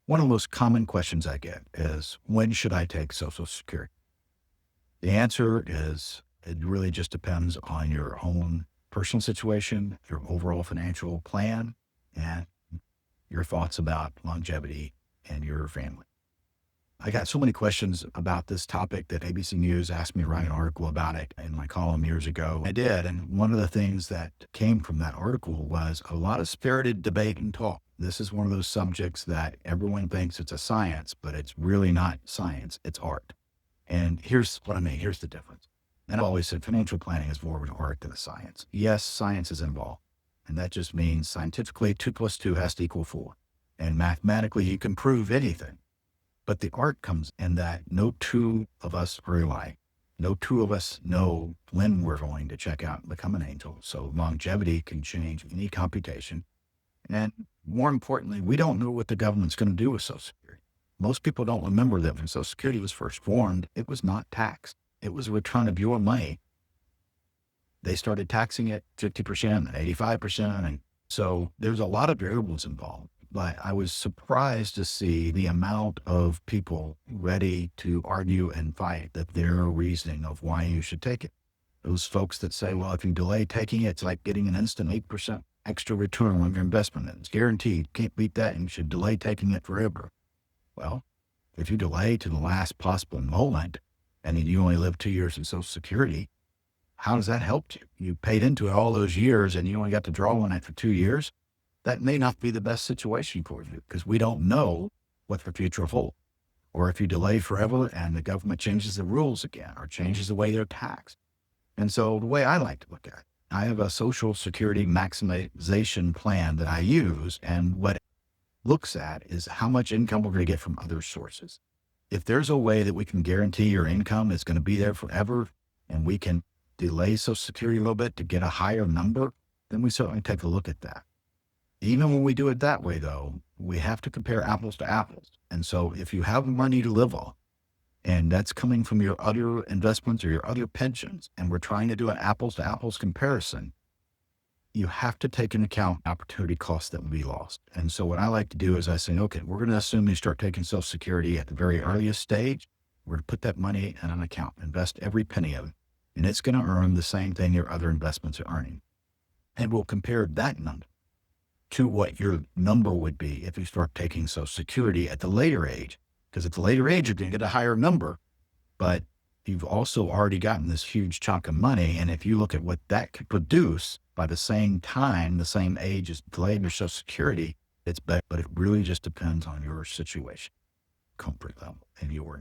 One of the most common questions I get is, when should I take Social Security? The answer is, it really just depends on your own personal situation, your overall financial plan, and your thoughts about longevity and your family. I got so many questions about this topic that ABC News asked me to write an article about it in my column years ago. I did. And one of the things that came from that article was a lot of spirited debate and talk. This is one of those subjects that everyone thinks it's a science, but it's really not science, it's art. And here's what I mean. Here's the difference. And I've always said financial planning is more of an art than a science. Yes, science is involved. And that just means scientifically 2 plus 2 has to equal 4. And mathematically, you can prove anything. But the art comes in that no two of us are alike. No two of us know when we're going to check out and become an angel. So longevity can change any computation. And more importantly, we don't know what the government's going to do with Social Security. Most people don't remember that when Social Security was first formed, it was not taxed. It was a return of your money. They started taxing it 50% and 85%. And so there's a lot of variables involved. But I was surprised to see the amount of people ready to argue and fight that their reasoning of why you should take it. Those folks that say, well, if you delay taking it, it's like getting an instant 8% extra return on your investment. It's guaranteed. Can't beat that. And you should delay taking it forever. Well, if you delay to the last possible moment and then you only live 2 years in Social Security, how does that help you? You paid into it all those years and you only got to draw on it for 2 years. That may not be the best situation for you because we don't know what the future holds. Or if you delay forever and the government changes the rules again or changes the way they're taxed. And so the way I like to look at it, I have a Social Security maximization plan that I use. And what it looks at is how much income we're going to get from other sources. If there's a way that we can guarantee your income is going to be there forever and we can delay Social Security a little bit to get a higher number, then we certainly take a look at that. Even when we do it that way, though, we have to compare apples to apples. And so if you have money to live on, and that's coming from your other investments or your other pensions, and we're trying to do an apples to apples comparison, you have to take into account opportunity costs that will be lost. And so what I like to do is I say, okay, we're going to assume you start taking Social Security at the very earliest stage. We're going to put that money in an account, invest every penny of it, and it's going to earn the same thing your other investments are earning. And we'll compare that number to what your number would be if you start taking Social Security at the later age. Because at the later age, you're going to get a higher number, but you've also already gotten this huge chunk of money. And if you look at what that could produce by the same time, the same age as delaying your Social Security, it's better. But it really just depends on your situation, comfort level, and your